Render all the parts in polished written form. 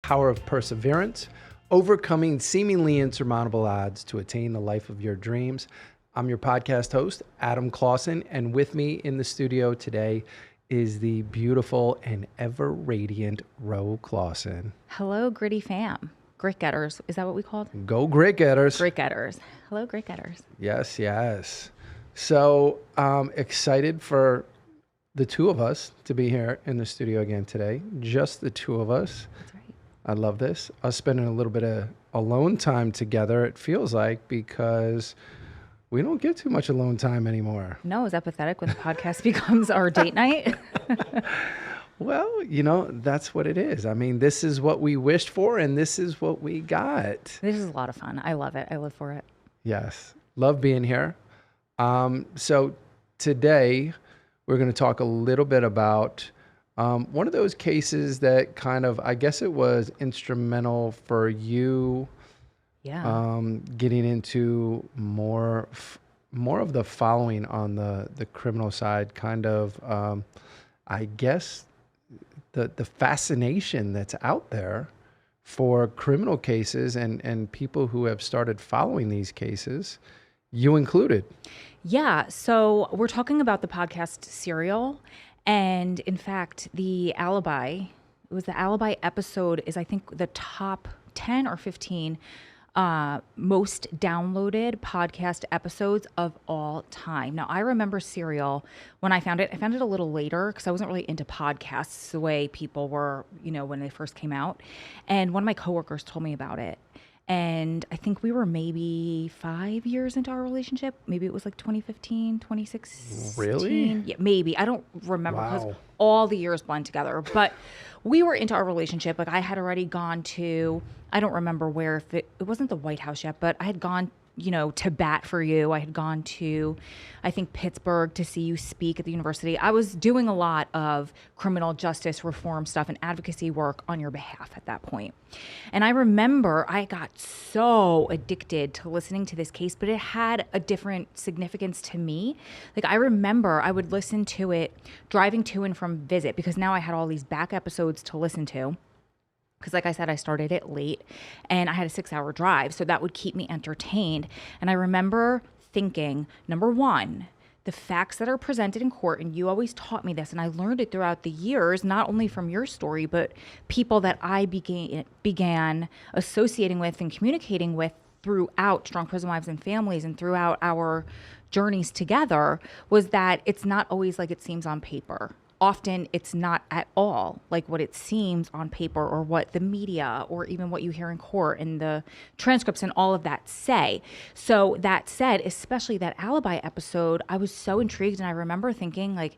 Power of perseverance, overcoming seemingly insurmountable odds to attain the life of your dreams. I'm your podcast host, Adam Clausen, and with me in the studio today is the beautiful and ever radiant Ro Clausen. Hello, gritty fam. Grit getters. Is that what we called? Go Grit Getters. Grit getters. Hello, grit getters. Yes, yes. So excited for the two of us to be here in the studio again today. Just the two of us. That's right. I love this. Us spending a little bit of alone time together, it feels like, because we don't get too much alone time anymore. No, is that pathetic when the podcast becomes our date night? Well, you know, that's what it is. I mean, this is what we wished for, and this is what we got. This is a lot of fun. I love it. I live for it. Yes. Love being here. So today, we're going to talk a little bit about one of those cases that kind of, I guess it was instrumental for you getting into more of the following on the criminal side, kind of, I guess, the fascination that's out there for criminal cases and people who have started following these cases, you included. Yeah. So we're talking about the podcast Serial. And in fact, the Alibi episode is, I think, the top 10 or 15 most downloaded podcast episodes of all time. Now, I remember Serial when I found it. I found it a little later because I wasn't really into podcasts the way people were, when they first came out. And one of my coworkers told me about it. And I think we were maybe 5 years into our relationship. Maybe it was like 2015, 2016. Really? Yeah, maybe. I don't remember because Wow. all the years blend together. But we were into our relationship. Like I had already gone to, I don't remember where, if it wasn't the White House yet, but I had gone, to bat for you. I had gone to, I think, Pittsburgh to see you speak at the university. I was doing a lot of criminal justice reform stuff and advocacy work on your behalf at that point. And I remember I got so addicted to listening to this case, but it had a different significance to me. Like I remember I would listen to it driving to and from visit because now I had all these back episodes to listen to. Because like I said, I started it late and I had a 6-hour drive. So that would keep me entertained. And I remember thinking, number one, the facts that are presented in court, and you always taught me this, and I learned it throughout the years, not only from your story, but people that I began associating with and communicating with throughout Strong Prison Wives and Families and throughout our journeys together, was that it's not always like it seems on paper. Often it's not at all like what it seems on paper or what the media or even what you hear in court and the transcripts and all of that say. So that said, especially that Alibi episode, I was so intrigued. And I remember thinking, like,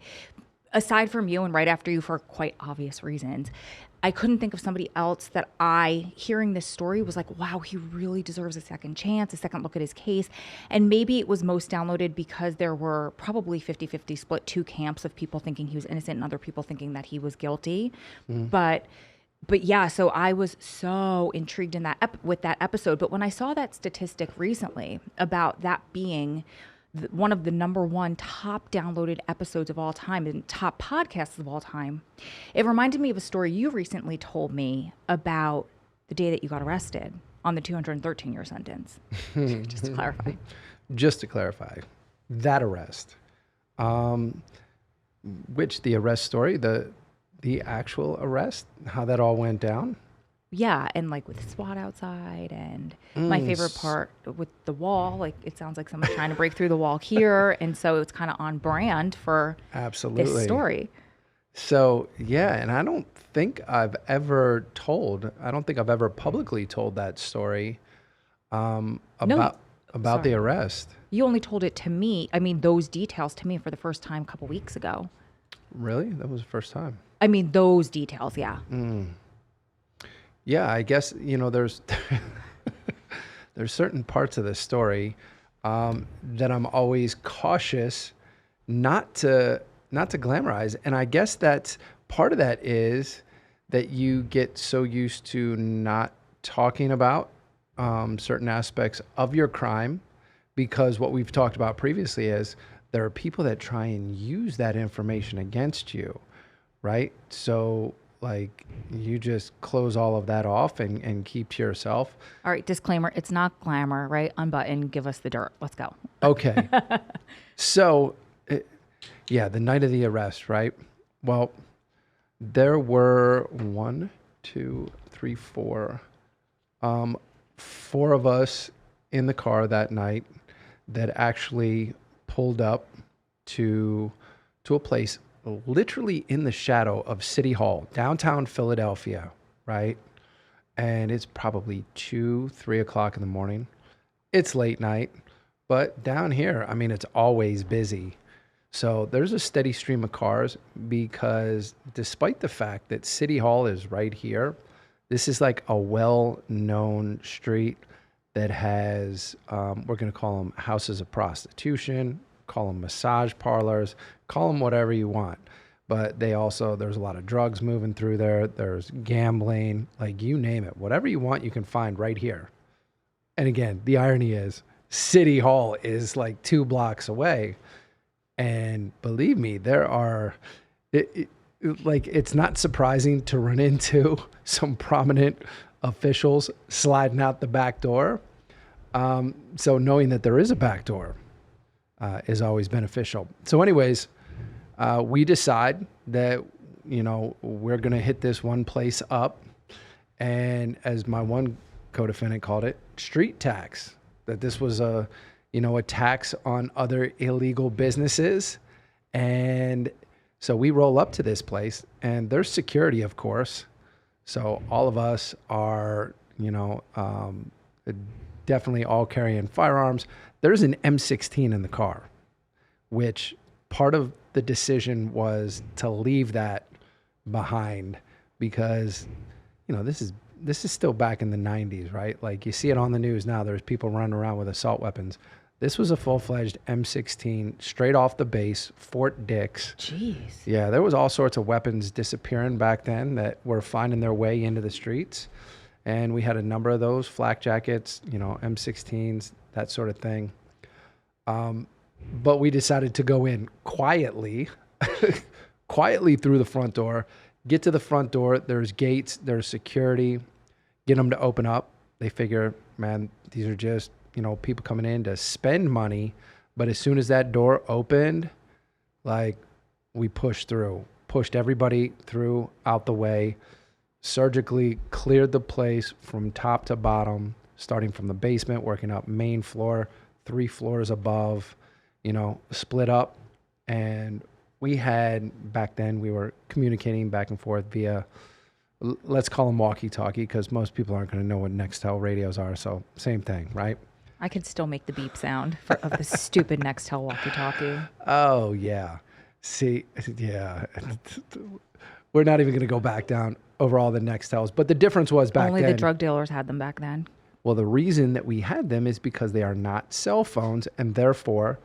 aside from you and right after you for quite obvious reasons, I couldn't think of somebody else that hearing this story was like, wow, he really deserves a second chance, a second look at his case. And maybe it was most downloaded because there were probably 50-50 split, two camps of people thinking he was innocent and other people thinking that he was guilty. But yeah, so I was so intrigued in with that episode. But when I saw that statistic recently about that being one of the number one top downloaded episodes of all time and top podcasts of all time, it reminded me of a story you recently told me about the day that you got arrested on the 213-year sentence. Just to clarify. Just to clarify, that arrest, which the arrest story, the actual arrest, how that all went down. Yeah, and like with SWAT outside and my favorite part with the wall, like it sounds like someone's trying to break through the wall here. And so it's kind of on brand for this story. So, yeah, and I don't think I've ever publicly told that story about the arrest. You only told it to me, those details to me for the first time a couple weeks ago. Really? That was the first time? Those details, yeah. Yeah, I guess, there's there's certain parts of the story that I'm always cautious not to glamorize. And I guess that's part of that is that you get so used to not talking about certain aspects of your crime, because what we've talked about previously is there are people that try and use that information against you, right? So like you just close all of that off and keep to yourself. All right, disclaimer, it's not glamour, right? Unbutton, give us the dirt. Let's go. Okay. So, yeah, the night of the arrest, right? Well, there were 1, 2, 3, 4, 4 of us in the car that night that actually pulled up to a place literally in the shadow of City Hall, downtown Philadelphia, right? And it's probably 2, 3 o'clock in the morning. It's late night, but down here, I mean, it's always busy. So there's a steady stream of cars because despite the fact that City Hall is right here, this is like a well-known street that has, we're going to call them houses of prostitution, call them massage parlors, call them whatever you want. But they also, there's a lot of drugs moving through there. There's gambling, like you name it. Whatever you want, you can find right here. And again, the irony is City Hall is like 2 blocks away. And believe me, there are, like, it's not surprising to run into some prominent officials sliding out the back door. So knowing that there is a back door is always beneficial. So anyways, we decide that, you know, we're going to hit this one place up. And as my one co-defendant called it, street tax, that this was a tax on other illegal businesses. And so we roll up to this place and there's security, of course. So all of us are, definitely all carrying firearms. There's an M16 in the car, which part of the decision was to leave that behind because, this is still back in the 90s, right? Like you see it on the news now, there's people running around with assault weapons. This was a full-fledged M16 straight off the base, Fort Dix. Jeez. Yeah, there was all sorts of weapons disappearing back then that were finding their way into the streets. And we had a number of those, flak jackets, M16s, that sort of thing. But we decided to go in quietly, quietly through the front door, get to the front door. There's gates, there's security, get them to open up. They figure, man, these are just, people coming in to spend money. But as soon as that door opened, like we pushed everybody through out the way, surgically cleared the place from top to bottom, starting from the basement, working up main floor, 3 floors above, split up. And we had, back then, we were communicating back and forth via, let's call them walkie-talkie, because most people aren't going to know what Nextel radios are. So same thing, right? I could still make the beep sound of the stupid Nextel walkie-talkie. Oh, yeah. See, yeah. We're not even going to go back down over all the Nextels. But the difference was back then. Only the drug dealers had them back then. Well, the reason that we had them is because they are not cell phones, and therefore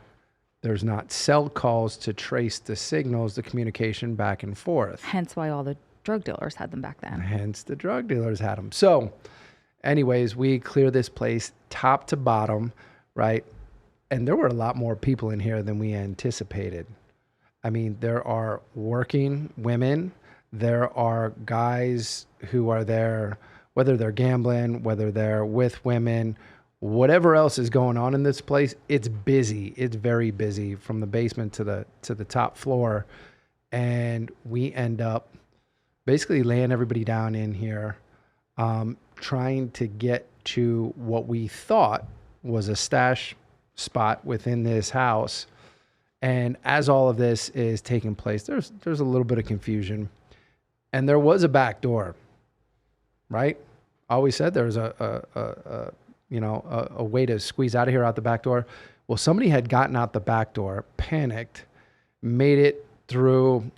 there's not cell calls to trace the signals, the communication back and forth. Hence why all the drug dealers had them back then. Hence the drug dealers had them. So anyways, we clear this place top to bottom, right? And there were a lot more people in here than we anticipated. I mean, there are working women. There are guys who are there, whether they're gambling, whether they're with women, whatever else is going on in this place. It's busy. It's very busy from the basement to the top floor. And we end up basically laying everybody down in here, trying to get to what we thought was a stash spot within this house. And as all of this is taking place, there's a little bit of confusion. And there was a back door, right? Always said there was a way to squeeze out of here out the back door. Well, somebody had gotten out the back door, panicked, made it through.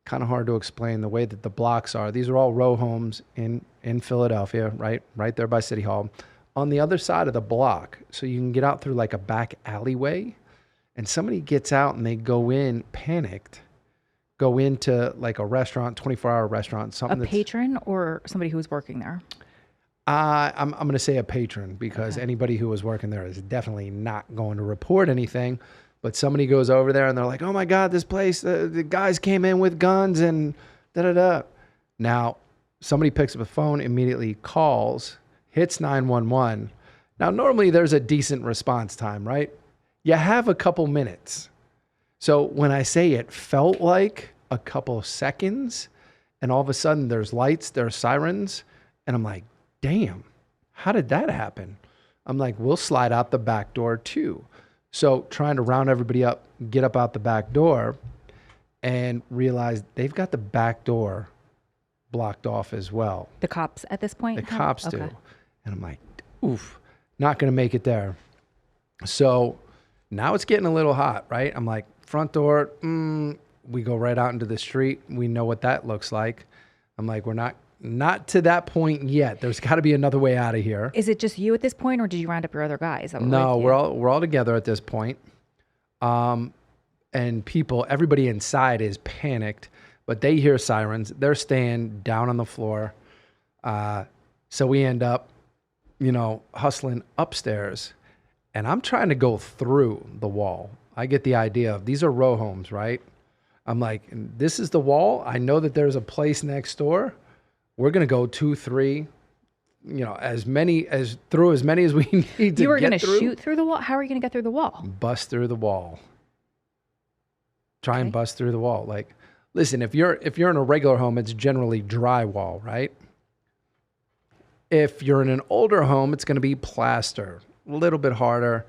Kind of hard to explain the way that the blocks are. These are all row homes in Philadelphia, right there by City Hall. On the other side of the block, so you can get out through like a back alleyway, and somebody gets out and they go in panicked, go into like a restaurant, 24-hour restaurant, something. A patron or somebody who was working there? I'm going to say a patron because anybody who was working there is definitely not going to report anything. But somebody goes over there and they're like, oh my God, this place, the guys came in with guns and da-da-da. Now, somebody picks up the phone, immediately calls, hits 911. Now, normally there's a decent response time, right? You have a couple minutes. So when I say it felt like a couple seconds, and all of a sudden there's lights, there's sirens, and I'm like, damn, how did that happen? I'm like, we'll slide out the back door too. So trying to round everybody up, get up out the back door, and realize they've got the back door blocked off as well. The cops at this point? The cops do. And I'm like, oof, not going to make it there. So now it's getting a little hot, right? I'm like, front door, we go right out into the street. We know what that looks like. I'm like, we're not to that point yet. There's got to be another way out of here. Is it just you at this point, or did you round up your other guys? No, we're all together at this point. And everybody inside is panicked, but they hear sirens. They're staying down on the floor. So we end up, hustling upstairs, and I'm trying to go through the wall. I get the idea of these are row homes, right? I'm like, this is the wall. I know that there's a place next door. We're going to go 2, 3, as many as we need to. You were going to shoot through the wall? How are you going to get through the wall? Bust through the wall. Try and bust through the wall. Like, listen, if you're in a regular home, it's generally drywall, right? If you're in an older home, it's going to be plaster, a little bit harder.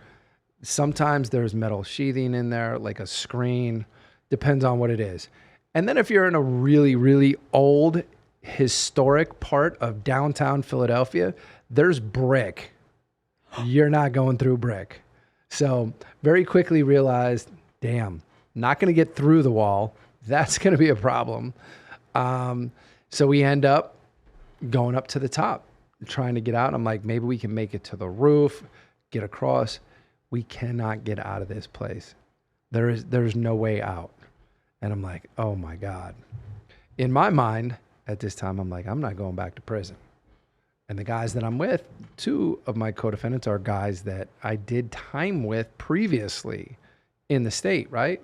Sometimes there's metal sheathing in there, like a screen. Depends on what it is. And then if you're in a really, really old, historic part of downtown Philadelphia, there's brick. You're not going through brick. So very quickly realized, damn, not going to get through the wall. That's going to be a problem. So we end up going up to the top, trying to get out. I'm like, maybe we can make it to the roof, get across. We cannot get out of this place. There's no way out. And I'm like, oh my God. In my mind at this time, I'm like, I'm not going back to prison. And the guys that I'm with, 2 of my co-defendants are guys that I did time with previously in the state, right?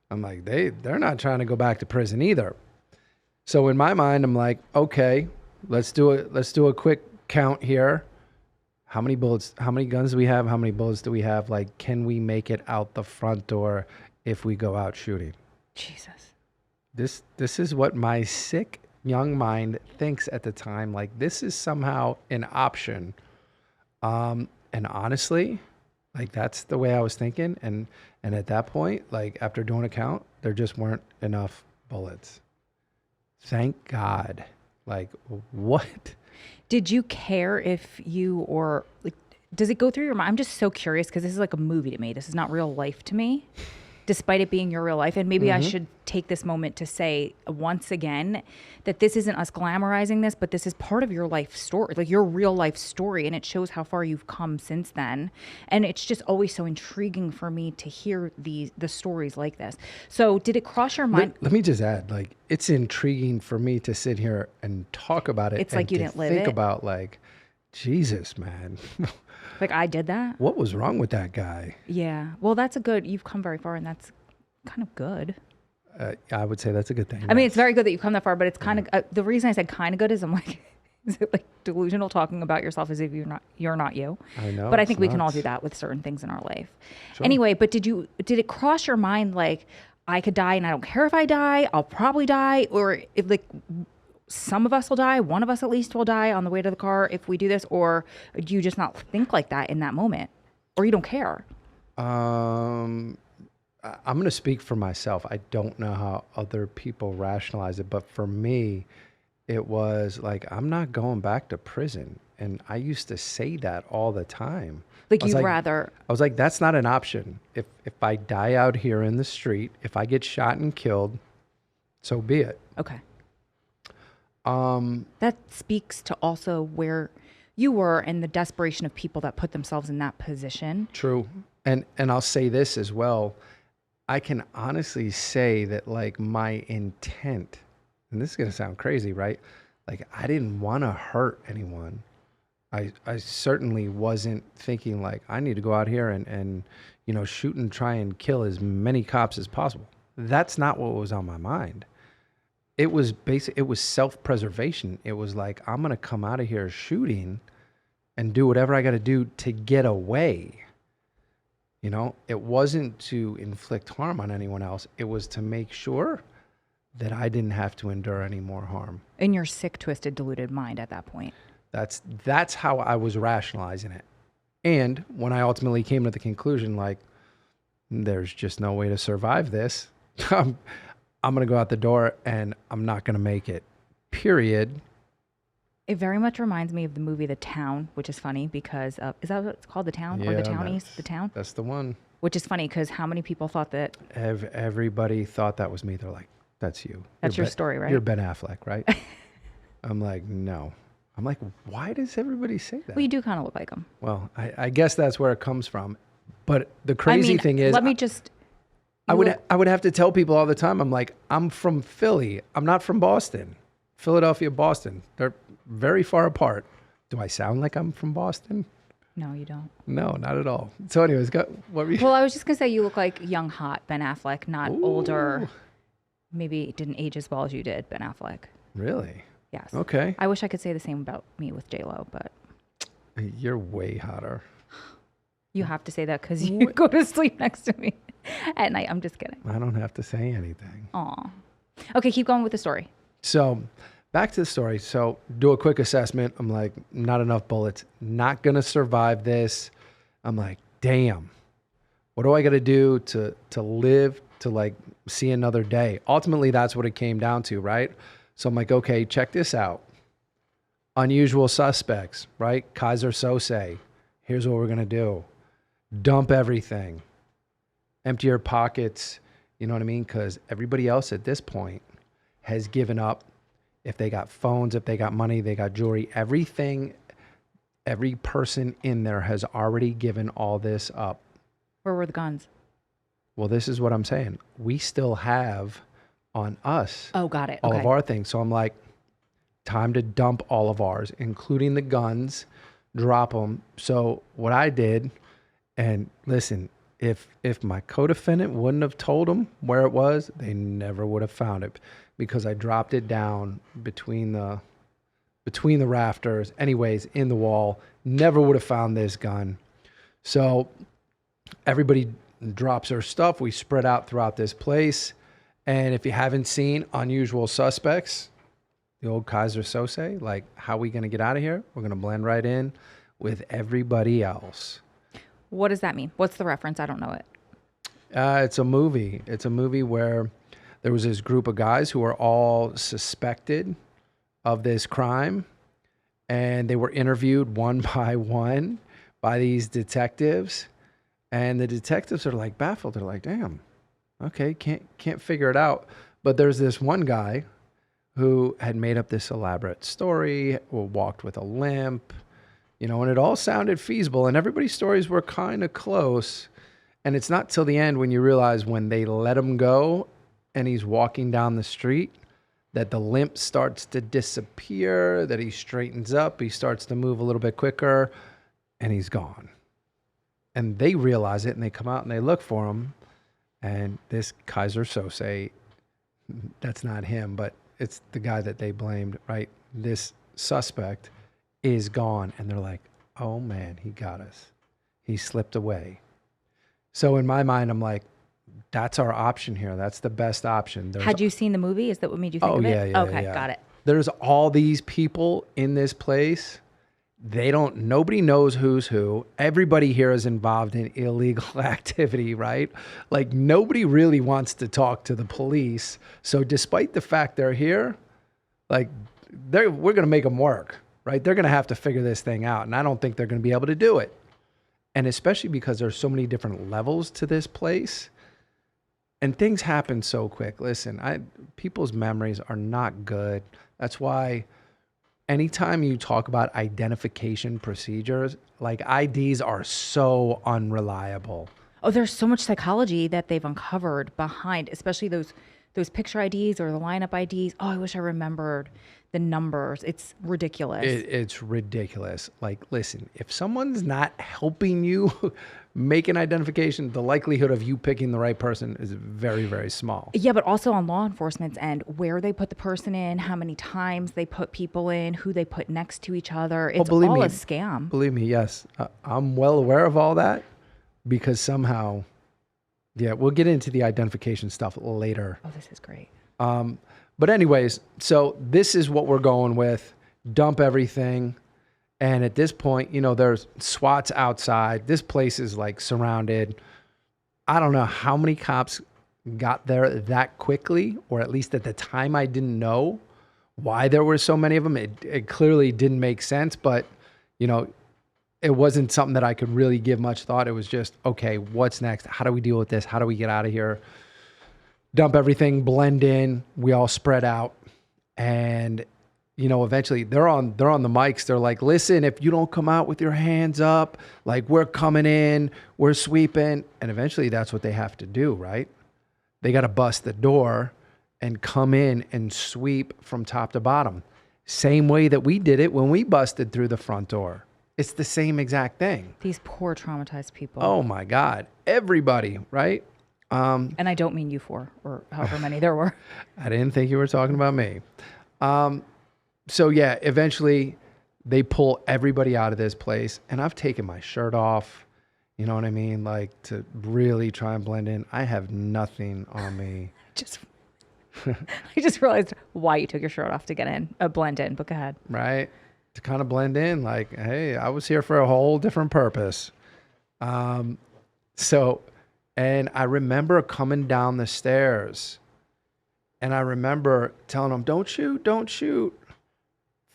I'm like, they're not trying to go back to prison either. So in my mind, I'm like, okay, let's do a quick count here. How many bullets, how many guns do we have? How many bullets do we have? Like, can we make it out the front door if we go out shooting? Jesus. This is what my sick young mind thinks at the time. Like, this is somehow an option. And honestly, like, that's the way I was thinking. And at that point, like, after doing a count, there just weren't enough bullets. Thank God. Like, what? Did you care if does it go through your mind? I'm just so curious because this is like a movie to me. This is not real life to me, despite it being your real life. And maybe I should take this moment to say once again that this isn't us glamorizing this, but this is part of your life story, like your real life story. And it shows how far you've come since then. And it's just always so intriguing for me to hear the stories like this. So did it cross your mind? Let me just add, like, it's intriguing for me to sit here and talk about it. It's like you didn't live it. Think about, like, Jesus, man. Like, I did that? What was wrong with that guy? Yeah. Well, you've come very far, and that's kind of good. I would say that's a good thing. I mean, it's very good that you've come that far, but it's kind of, the reason I said kind of good is I'm like, is it like delusional talking about yourself as if you're not you? I know. But I think we can all do that with certain things in our life. Sure. Anyway, but did it cross your mind, like, I could die and I don't care if I die, I'll probably die, or if, like, some of us will die, one of us at least will die on the way to the car if we do this, or do you just not think like that in that moment, or you don't care? I'm going to speak for myself. I don't know how other people rationalize it, but for me, it was like, I'm not going back to prison. And I used to say that all the time. Like, I was like, that's not an option. If I die out here in the street, if I get shot and killed, so be it. Okay. That speaks to also where you were and the desperation of people that put themselves in that position. True. And I'll say this as well. I can honestly say that, like, my intent, and this is going to sound crazy, right? Like, I didn't want to hurt anyone. I certainly wasn't thinking, like, I need to go out here and shoot and try and kill as many cops as possible. That's not what was on my mind. it was basic. It was self-preservation. It was like, I'm going to come out of here shooting and do whatever I got to do to get away. You know, it wasn't to inflict harm on anyone else. It was to make sure that I didn't have to endure any more harm. In your sick, twisted, deluded mind at that point. That's how I was rationalizing it. And when I ultimately came to the conclusion, like, there's just no way to survive this. I'm going to go out the door and I'm not going to make it. Period. It very much reminds me of the movie The Town, which is funny because is that what it's called, The Town? Or The Townies? The Town? That's the one. Which is funny because how many people thought that? Everybody thought that was me. They're like, that's you. That's your story, right? You're Ben Affleck, right? I'm like, no. I'm like, why does everybody say that? Well, you do kind of look like him. Well, I guess that's where it comes from. But the crazy thing is, let me just. I would have to tell people all the time. I'm like, I'm from Philly. I'm not from Boston. Philadelphia, Boston. They're very far apart. Do I sound like I'm from Boston? No, you don't. No, not at all. So anyways, what were you? Well, I was just going to say you look like young, hot Ben Affleck, not Ooh. older. Maybe didn't age as well as you did, Ben Affleck. Really? Yes. Okay. I wish I could say the same about me with J-Lo, but. You're way hotter. You have to say that because you go to sleep next to me at night. I'm just kidding. I don't have to say anything. Aw. Okay, keep going with the story. So back to the story. So do a quick assessment. I'm like, not enough bullets. Not going to survive this. I'm like, damn. What do I got to do to live, to like see another day? Ultimately, that's what it came down to, right? So I'm like, okay, check this out. Unusual suspects, right? Kaiser Sose. Here's what we're going to do. Dump everything. Empty your pockets. You know what I mean? Because everybody else at this point has given up. If they got phones, if they got money, they got jewelry, everything, every person in there has already given all this up. Where were the guns? Well, this is what I'm saying. We still have on us. Oh, got it. All of our things. So I'm like, time to dump all of ours, including the guns, drop them. So what I did, and listen, if my co-defendant wouldn't have told them where it was, they never would have found it because I dropped it down between the rafters, anyways, in the wall. Never would have found this gun. So everybody drops their stuff. We spread out throughout this place. And if you haven't seen Unusual Suspects, the old Kaiser Sose, like, how are we going to get out of here? We're going to blend right in with everybody else. What does that mean? What's the reference? I don't know it. It's a movie. It's a movie where there was this group of guys who were all suspected of this crime, and they were interviewed one by one by these detectives, and the detectives are like baffled. They're like, damn, okay, can't figure it out. But there's this one guy who had made up this elaborate story, or walked with a limp, you know, and it all sounded feasible, and everybody's stories were kind of close. And it's not till the end when you realize when they let him go and he's walking down the street that the limp starts to disappear, that he straightens up, he starts to move a little bit quicker, and he's gone. And they realize it, and they come out and they look for him, and this Kaiser Sose, that's not him, but it's the guy that they blamed, right? This suspect is gone, and they're like, oh man, he got us. He slipped away. So in my mind, I'm like, that's our option here. That's the best option. Had you seen the movie? Is that what made you think of it? Yeah. Okay, got it. There's all these people in this place. Nobody knows who's who. Everybody here is involved in illegal activity, right? Like, nobody really wants to talk to the police. So despite the fact they're here, like, we're going to make them work, right? They're going to have to figure this thing out. And I don't think they're going to be able to do it. And especially because there's so many different levels to this place. And things happen so quick. Listen, people's memories are not good. That's why anytime you talk about identification procedures, like, IDs are so unreliable. Oh, there's so much psychology that they've uncovered behind, especially those those picture IDs or the lineup IDs. Oh, I wish I remembered the numbers. It's ridiculous. It's ridiculous. Like, listen, if someone's not helping you make an identification, the likelihood of you picking the right person is very, very small. Yeah, but also on law enforcement's end, where they put the person in, how many times they put people in, who they put next to each other. It's all a scam. Believe me, yes. I'm well aware of all that because somehow, yeah, we'll get into the identification stuff later. Oh, this is great. But anyways, so this is what we're going with. Dump everything. And at this point, you know, there's SWATs outside. This place is like surrounded. I don't know how many cops got there that quickly, or at least at the time I didn't know why there were so many of them. It clearly didn't make sense, but, you know, it wasn't something that I could really give much thought. It was just, okay, what's next? How do we deal with this? How do we get out of here? Dump everything, blend in. We all spread out. And, you know, eventually they're on the mics. They're like, listen, if you don't come out with your hands up, like, we're coming in, we're sweeping. And eventually that's what they have to do, right? They got to bust the door and come in and sweep from top to bottom. Same way that we did it when we busted through the front door. It's the same exact thing. These poor traumatized people. Oh my God. Everybody, right? And I don't mean you four or however many there were. I didn't think you were talking about me. So yeah, eventually they pull everybody out of this place, and I've taken my shirt off, you know what I mean? Like, to really try and blend in. I have nothing on me. I just realized why you took your shirt off to get in, blend in, but go ahead. Right? To kind of blend in, like, hey, I was here for a whole different purpose. And I remember coming down the stairs, and I remember telling them, don't shoot,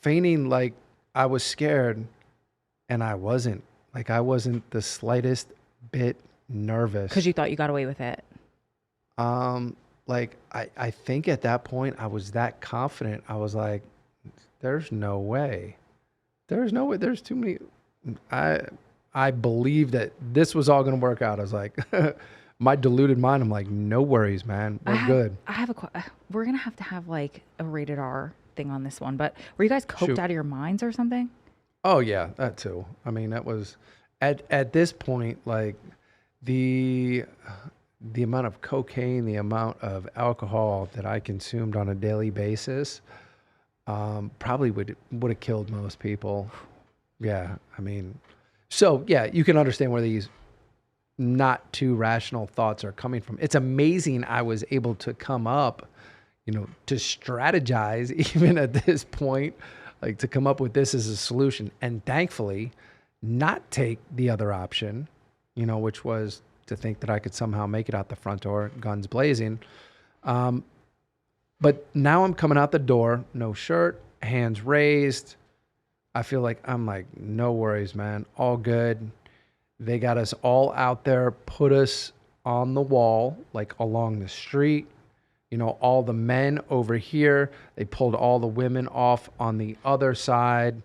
feigning like I was scared, and I wasn't. Like, I wasn't the slightest bit nervous. Because you thought you got away with it. Like, I think at that point I was that confident. I was like, there's no way. There's no way. There's too many. I believe that this was all going to work out. I was like, my deluded mind, I'm like, no worries, man. We're good. We're going to have like a rated R thing on this one, but were you guys coked out of your minds or something? Oh yeah, that too. I mean, that was at this point, like the amount of cocaine, the amount of alcohol that I consumed on a daily basis, probably would have killed most people. Yeah. I mean, so yeah, you can understand where these not too rational thoughts are coming from. It's amazing I was able to come up, you know, to strategize even at this point, like to come up with this as a solution, and thankfully not take the other option, you know, which was to think that I could somehow make it out the front door, guns blazing. But now I'm coming out the door, no shirt, hands raised. I feel like I'm like, no worries, man, all good. They got us all out there, put us on the wall, like along the street. You know, all the men over here, they pulled all the women off on the other side.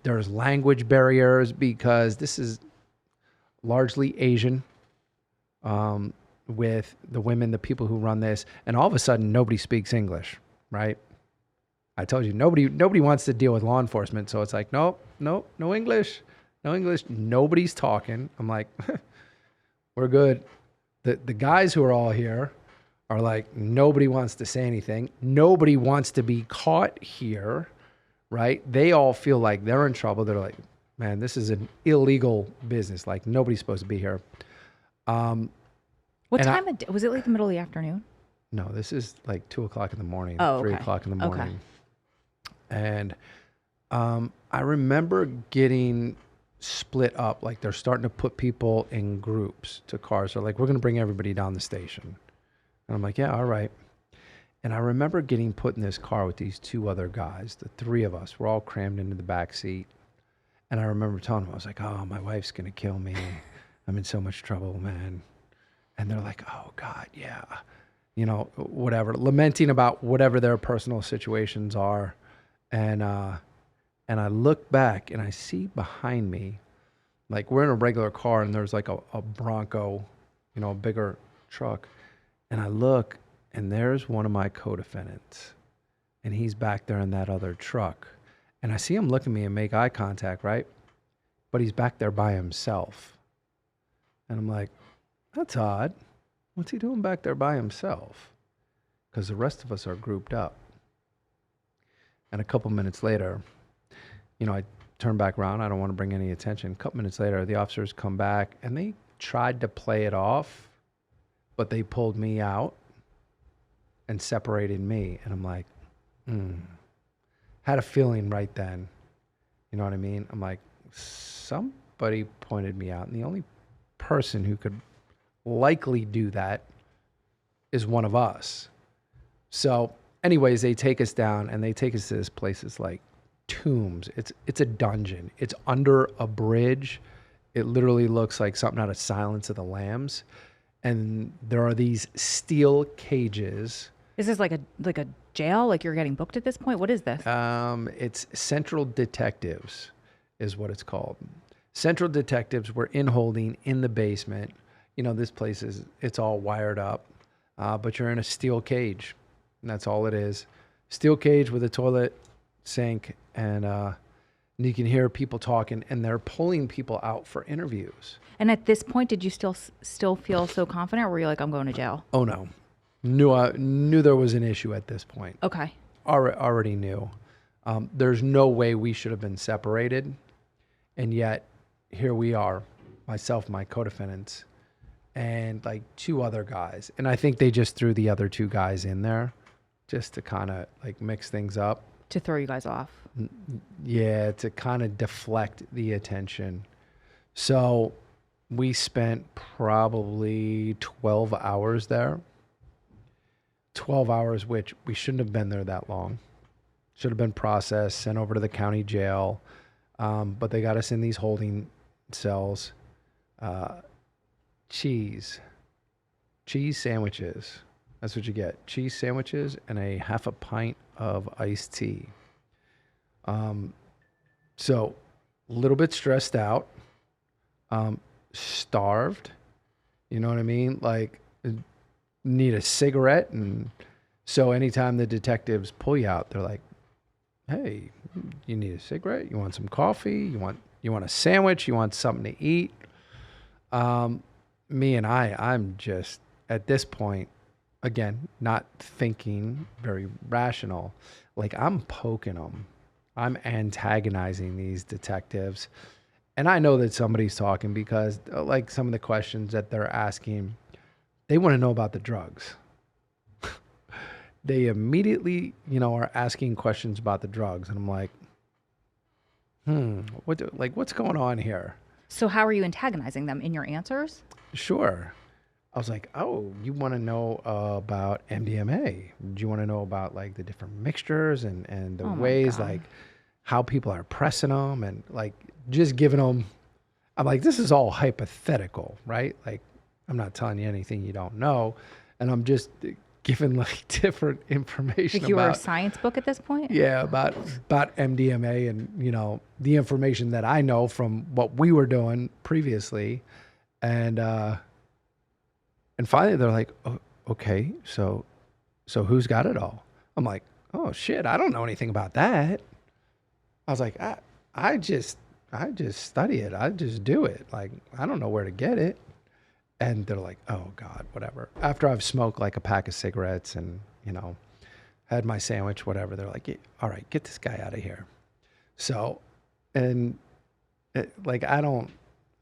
There's language barriers because this is largely Asian, with the women, the people who run this. And all of a sudden, nobody speaks English, right? I told you, nobody wants to deal with law enforcement. So it's like, no English, no English. Nobody's talking. I'm like, we're good. The guys who are all here are like, nobody wants to say anything. Nobody wants to be caught here, right? They all feel like they're in trouble. They're like, man, this is an illegal business. Like, nobody's supposed to be here. What time was it? Like the middle of the afternoon? No, this is like 2 o'clock in the morning, oh, 3 okay. o'clock in the morning. Okay. And I remember getting split up. Like, they're starting to put people in groups to cars. They're like, we're going to bring everybody down the station. And I'm like, yeah, all right. And I remember getting put in this car with these two other guys. The three of us were all crammed into the back seat. And I remember telling them, I was like, oh, my wife's going to kill me. I'm in so much trouble, man. And they're like, oh, God, yeah. You know, whatever. Lamenting about whatever their personal situations are. And I look back and I see behind me, like, we're in a regular car and there's like a Bronco, you know, a bigger truck. And I look and there's one of my co-defendants, and he's back there in that other truck. And I see him look at me and make eye contact, right? But he's back there by himself. And I'm like, that's odd. What's he doing back there by himself? Because the rest of us are grouped up. And a couple minutes later, I turn back around. I don't want to bring any attention. A couple minutes later, the officers come back, and they tried to play it off, but they pulled me out and separated me. And I'm like, had a feeling right then. You know what I mean? I'm like, somebody pointed me out, and the only person who could likely do that is one of us. So anyways, they take us down, and they take us to this place. It's like tombs. It's a dungeon. It's under a bridge. It literally looks like something out of Silence of the Lambs. And there are these steel cages. Is this like a jail? Like you're getting booked at this point? What is this? It's Central Detectives is what it's called. Central Detectives were in holding in the basement. This place it's all wired up, but you're in a steel cage, and that's all it is. Steel cage with a toilet, sink, and you can hear people talking, and they're pulling people out for interviews. And at this point, did you still feel so confident, or were you like, I'm going to jail? Oh no, knew there was an issue at this point. Okay. Already knew. There's no way we should have been separated, and yet here we are, myself, my co-defendants, and like two other guys. And I think they just threw the other two guys in there just to kind of like mix things up. To throw you guys off. Yeah, to kind of deflect the attention. So we spent probably 12 hours there. 12 hours, which we shouldn't have been there that long. Should have been processed, sent over to the county jail. But they got us in these holding cells. Cheese sandwiches. That's what you get. Cheese sandwiches and a half a pint of iced tea. So a little bit stressed out, starved, you know what I mean? Like need a cigarette. And so anytime the detectives pull you out, they're like, hey, you need a cigarette? You want some coffee? You want a sandwich? You want something to eat? Me and I'm just at this point, again, not thinking very rational. Like I'm poking them. I'm antagonizing these detectives. And I know that somebody's talking because like some of the questions that they're asking, they want to know about the drugs. They immediately, are asking questions about the drugs. And I'm like, what's going on here? So how are you antagonizing them in your answers? Sure. I was like, oh, you want to know about MDMA? Do you want to know about like the different mixtures and the ways like how people are pressing them and like just giving them, I'm like, this is all hypothetical, right? Like I'm not telling you anything you don't know. And I'm just giving like different information like you were a science book at this point? Yeah, about MDMA and, the information that I know from what we were doing previously. And finally they're like, oh, okay, so who's got it all? I'm like, oh shit, I don't know anything about that. I was like, I just study it. I just do it. Like, I don't know where to get it. And they're like, oh God, whatever. After I've smoked like a pack of cigarettes and, had my sandwich, whatever, they're like, all right, get this guy out of here. So, and like, I don't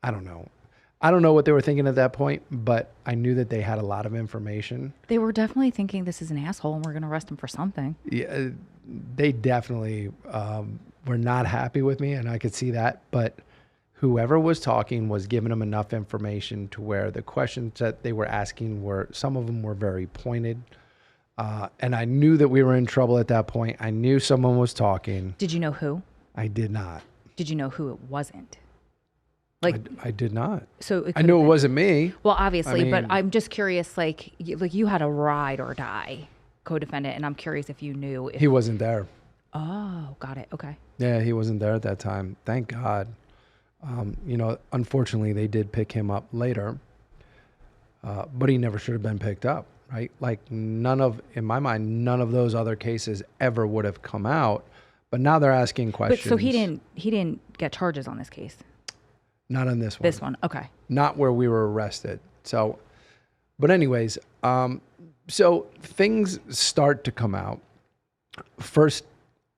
know. I don't know what they were thinking at that point, but I knew that they had a lot of information. They were definitely thinking this is an asshole and we're going to arrest him for something. Yeah, they definitely were not happy with me, and I could see that. But whoever was talking was giving them enough information to where the questions that they were asking some of them were very pointed. And I knew that we were in trouble at that point. I knew someone was talking. Did you know who? I did not. Did you know who it wasn't? Like I did not. So I knew it wasn't me. Well, obviously, but I'm just curious. Like you had a ride or die co-defendant, and I'm curious if you knew if he wasn't there. Oh, got it. Okay. Yeah, he wasn't there at that time. Thank God. Unfortunately, they did pick him up later, but he never should have been picked up, right? Like in my mind, none of those other cases ever would have come out. But now they're asking But questions. so he didn't get charges on this case. Not on this one. This one, okay. Not where we were arrested. So, but anyways, so things start to come out. First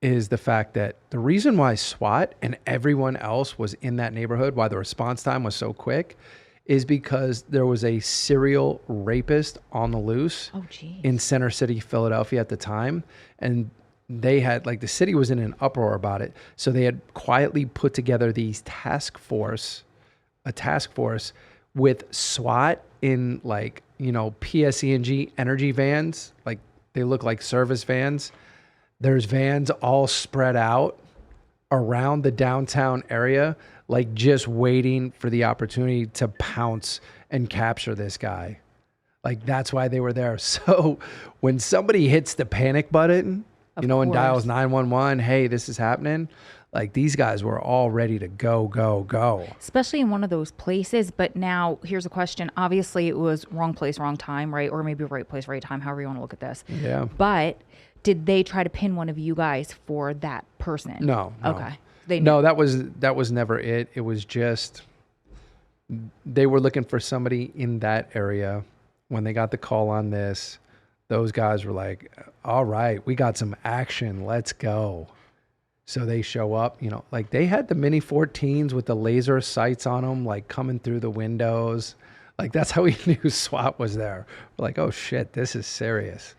is the fact that the reason why SWAT and everyone else was in that neighborhood, why the response time was so quick, is because there was a serial rapist on the loose in Center City, Philadelphia at the time. And they had, like, the city was in an uproar about it. So they had quietly put together these task force with SWAT in, like, you know, PSE&G energy vans. Like, they look like service vans. There's vans all spread out around the downtown area, like just waiting for the opportunity to pounce and capture this guy. Like, that's why they were there. So when somebody hits the panic button, you know, and dials 911, hey, this is happening, like, these guys were all ready to go. Especially in one of those places. But now here's a question. Obviously, it was wrong place, wrong time, right? Or maybe right place, right time, however you want to look at this. Yeah. But did they try to pin one of you guys for that person? No. Okay. No, that was never it. It was just they were looking for somebody in that area. When they got the call on this, those guys were like, all right, we got some action. Let's go. So they show up, you know, like they had the Mini 14s with the laser sights on them, like coming through the windows. Like, that's how we knew SWAT was there. We're like, oh shit, this is serious.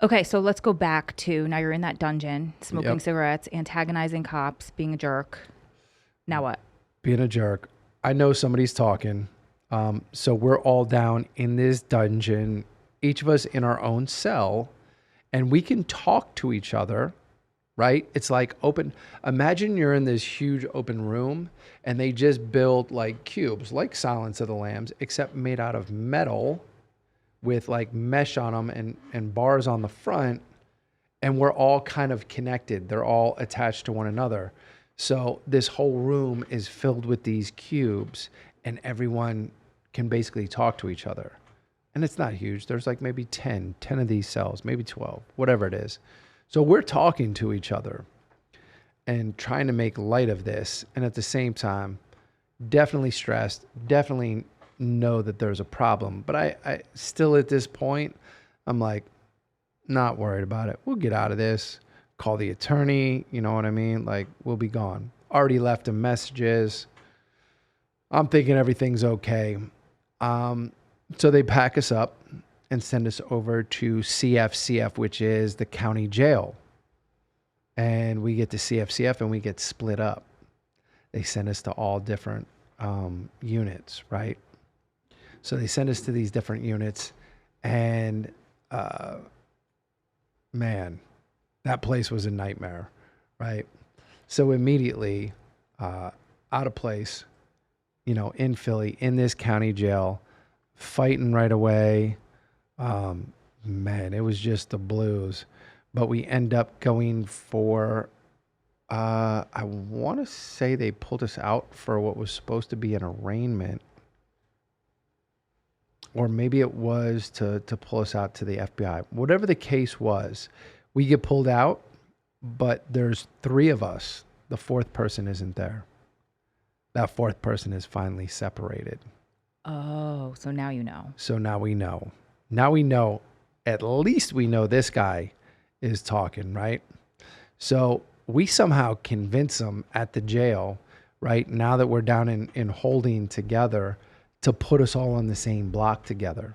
Okay, so let's go back to now you're in that dungeon, smoking cigarettes, antagonizing cops, being a jerk. Now what? Being a jerk. I know somebody's talking. So we're all down in this dungeon, each of us in our own cell, and we can talk to each other, right? It's like open. Imagine you're in this huge open room and they just build like cubes, like Silence of the Lambs, except made out of metal, with like mesh on them and bars on the front, and we're all kind of connected. They're all attached to one another. So this whole room is filled with these cubes, and everyone can basically talk to each other. And it's not huge. There's like maybe 10 of these cells, maybe 12, whatever it is. So we're talking to each other and trying to make light of this. And at the same time, definitely stressed, definitely know that there's a problem, but I still at this point, I'm like, not worried about it. We'll get out of this, call the attorney, you know what I mean? Like, we'll be gone. Already left him messages. I'm thinking everything's okay. So they pack us up and send us over to CFCF, which is the county jail. And we get to CFCF and we get split up. They send us to all different units, right? So they send us to these different units, and man, that place was a nightmare, right? So immediately out of place, you know, in Philly, in this county jail, fighting right away. Man, it was just the blues. But we end up going for, I want to say they pulled us out for what was supposed to be an arraignment. Or maybe it was to pull us out to the FBI. Whatever the case was, we get pulled out, but there's 3 of us. The 4th person isn't there. That 4th person is finally separated. Oh, so now you know. So now we know. Now we know, at least we know this guy is talking, right? So we somehow convince him at the jail, right, now that we're down in holding together, to put us all on the same block together.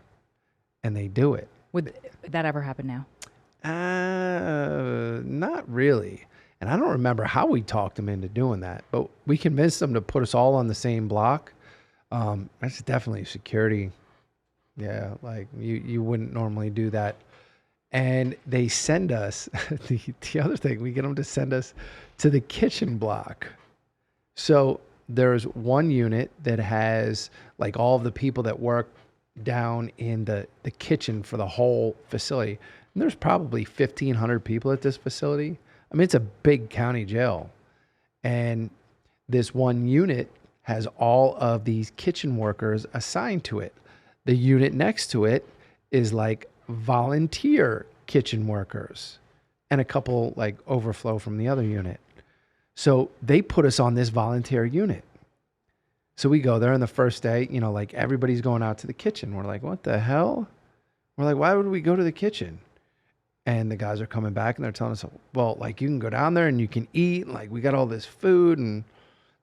And they do it. Would that ever happen now? Not really. And I don't remember how we talked them into doing that, but we convinced them to put us all on the same block. That's definitely security. Yeah, like you wouldn't normally do that. And they send us, the other thing, we get them to send us to the kitchen block. So there's one unit that has like all of the people that work down in the kitchen for the whole facility. And there's probably 1,500 people at this facility. I mean, it's a big county jail. And this one unit has all of these kitchen workers assigned to it. The unit next to it is like volunteer kitchen workers and a couple like overflow from the other unit. So they put us on this volunteer unit. So we go there, and the first day, you know, like everybody's going out to the kitchen. We're like, what the hell? We're like, why would we go to the kitchen? And the guys are coming back and they're telling us, well, like you can go down there and you can eat. And, like we got all this food and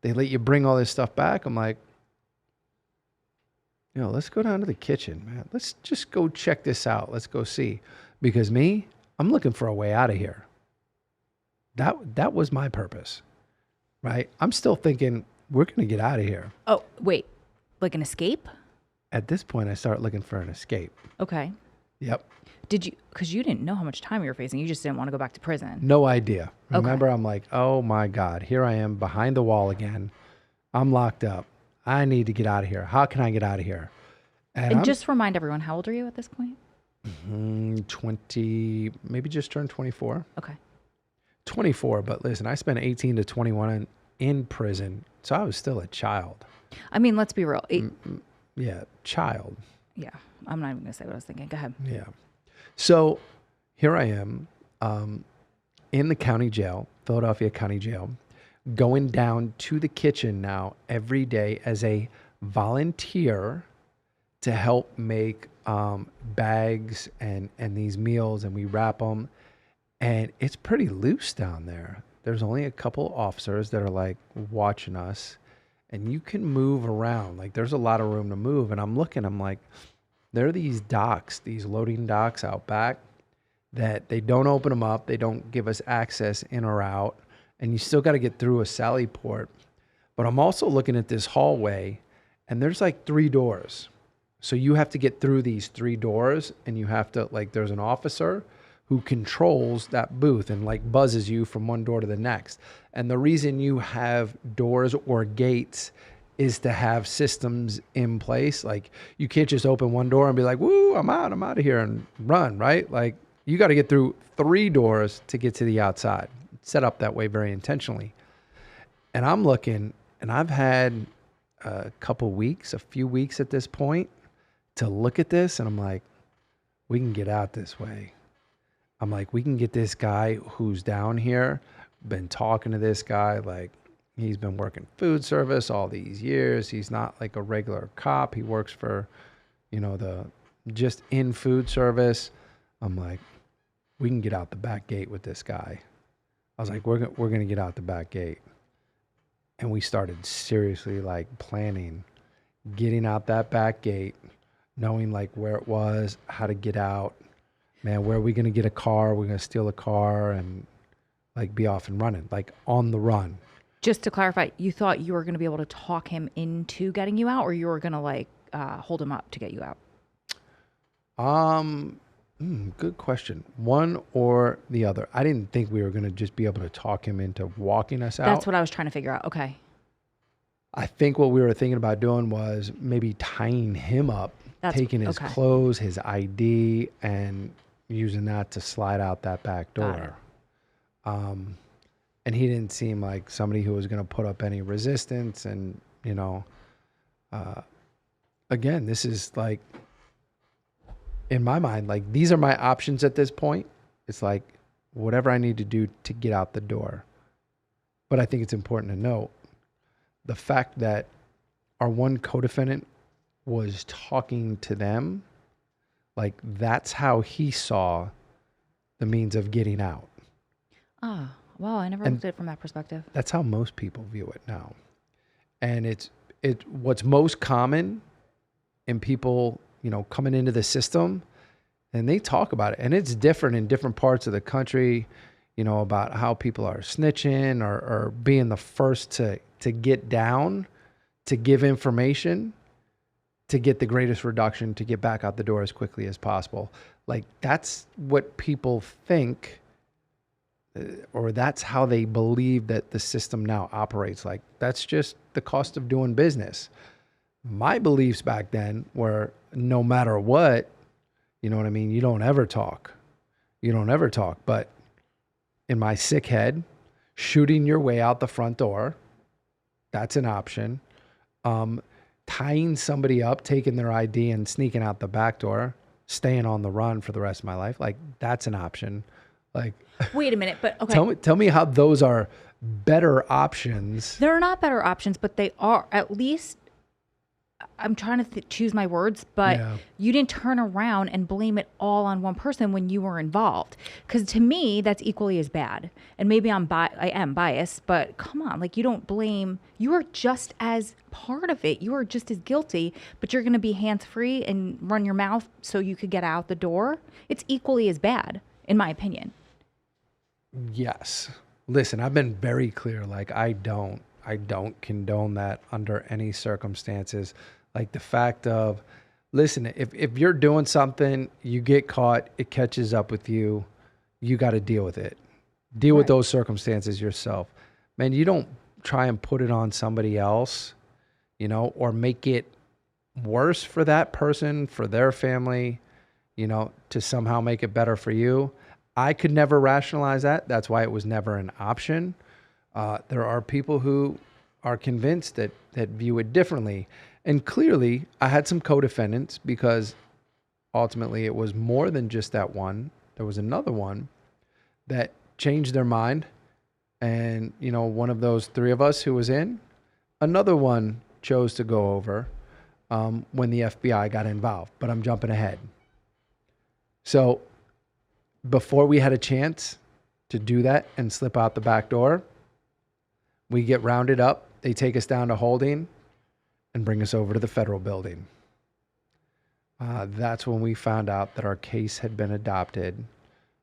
they let you bring all this stuff back. I'm like, you know, let's go down to the kitchen, man. Let's just go check this out. Let's go see. Because me, I'm looking for a way out of here. That was my purpose, right? I'm still thinking we're going to get out of here. Oh, wait, like an escape? At this point, I start looking for an escape. Okay. Yep. Did you, because you didn't know how much time you were facing. You just didn't want to go back to prison. No idea. Remember, I'm like, oh my God, here I am behind the wall again. I'm locked up. I need to get out of here. How can I get out of here? And just remind everyone, how old are you at this point? 20, maybe just turned 24. Okay. 24, but listen, I spent 18 to 21 in prison, so I was still a child. I mean, let's be real. Yeah, child. Yeah, I'm not even going to say what I was thinking. Go ahead. Yeah. So here I am in the county jail, Philadelphia County Jail, going down to the kitchen now every day as a volunteer to help make bags and these meals, and we wrap them. And it's pretty loose down there. There's only a couple officers that are like watching us, and you can move around. Like there's a lot of room to move. And I'm looking, I'm like, there are these docks, these loading docks out back that they don't open them up. They don't give us access in or out. And you still got to get through a sally port. But I'm also looking at this hallway, and there's like 3 doors. So you have to get through these 3 doors, and you have to, like, there's an officer who controls that booth and like buzzes you from one door to the next. And the reason you have doors or gates is to have systems in place. Like you can't just open one door and be like, woo, I'm out of here and run, right? Like you got to get through 3 doors to get to the outside. It's set up that way very intentionally. And I'm looking, and I've had a few weeks at this point to look at this, and I'm like, we can get out this way. I'm like, we can get this guy who's down here, been talking to this guy, like he's been working food service all these years. He's not like a regular cop. He works for, you know, just in food service. I'm like, we can get out the back gate with this guy. I was like, we're going to get out the back gate. And we started seriously like planning, getting out that back gate, knowing like where it was, how to get out. Man, where are we going to get a car? We're going to steal a car and like be off and running, like on the run. Just to clarify, you thought you were going to be able to talk him into getting you out, or you were going to like hold him up to get you out? Good question. One or the other. I didn't think we were going to just be able to talk him into walking us out. That's what I was trying to figure out. Okay. I think what we were thinking about doing was maybe tying him up, taking his clothes, his ID, and using that to slide out that back door. And he didn't seem like somebody who was going to put up any resistance. And, you know, again, this is like, in my mind, like these are my options at this point. It's like whatever I need to do to get out the door. But I think it's important to note the fact that our one co-defendant was talking to them, like that's how he saw the means of getting out. Ah, wow, I never looked at it from that perspective. That's how most people view it now. And it's what's most common in people, you know, coming into the system, and they talk about it. And it's different in different parts of the country, you know, about how people are snitching or being the first to get down, to give information, to get the greatest reduction, to get back out the door as quickly as possible. Like that's what people think, or that's how they believe that the system now operates. Like that's just the cost of doing business. My beliefs back then were no matter what, you know what I mean? You don't ever talk. You don't ever talk. But in my sick head, shooting your way out the front door, that's an option. Tying somebody up, taking their ID and sneaking out the back door, staying on the run for the rest of my life. Like that's an option. Like, Wait a minute, but okay. tell me how those are better options. They're not better options, but they are at least. I'm trying to choose my words, but Yeah. you didn't turn around and blame it all on one person when you were involved. Because to me, that's equally as bad. And maybe I am biased, but come on, like you don't blame. You are just as part of it. You are just as guilty, but you're going to be hands free and run your mouth so you could get out the door. It's equally as bad, in my opinion. Yes. Listen, I've been very clear. Like I don't condone that under any circumstances. Like the fact of, listen, if you're doing something, you get caught, it catches up with you, you got to deal with it. Deal with those circumstances yourself. Man, you don't try and put it on somebody else, you know, or make it worse for that person, for their family, you know, to somehow make it better for you. I could never rationalize that. That's why it was never an option. There are people who are convinced that view it differently. And clearly, I had some co-defendants because ultimately it was more than just that one. There was another one that changed their mind. And, you know, one of those three of us who was in, another one chose to go over when the FBI got involved. But I'm jumping ahead. So before we had a chance to do that and slip out the back door, we get rounded up. They take us down to holding and bring us over to the federal building. That's when we found out that our case had been adopted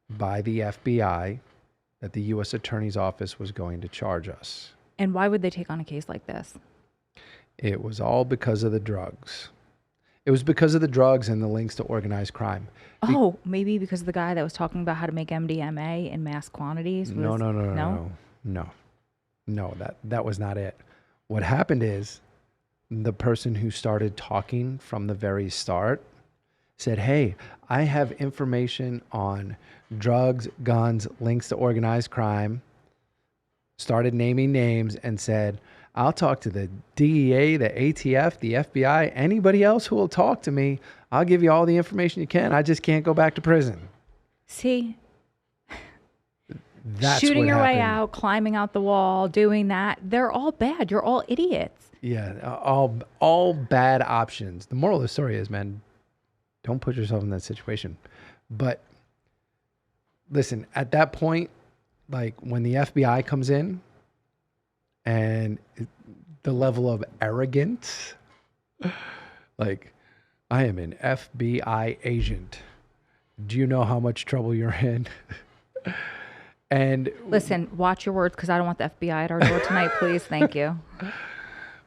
by the FBI, that the U.S. Attorney's Office was going to charge us. And why would they take on a case like this? It was all because of the drugs. It was because of the drugs and the links to organized crime. Oh, maybe because of the guy that was talking about how to make MDMA in mass quantities? No, that was not it. What happened is the person who started talking from the very start said, hey, I have information on drugs, guns, links to organized crime, started naming names and said, I'll talk to the DEA, the ATF, the FBI, anybody else who will talk to me. I'll give you all the information you can. I just can't go back to prison. See, that's shooting what your way happened. out, climbing out the wall, doing that. They're all bad. You're all idiots. Yeah, all bad options. The moral of the story is, man, don't put yourself in that situation. But listen, at that point, like when the FBI comes in and the level of arrogance, like, I am an FBI agent. Do you know how much trouble you're in? And listen, watch your words because I don't want the FBI at our door tonight, please. Thank you.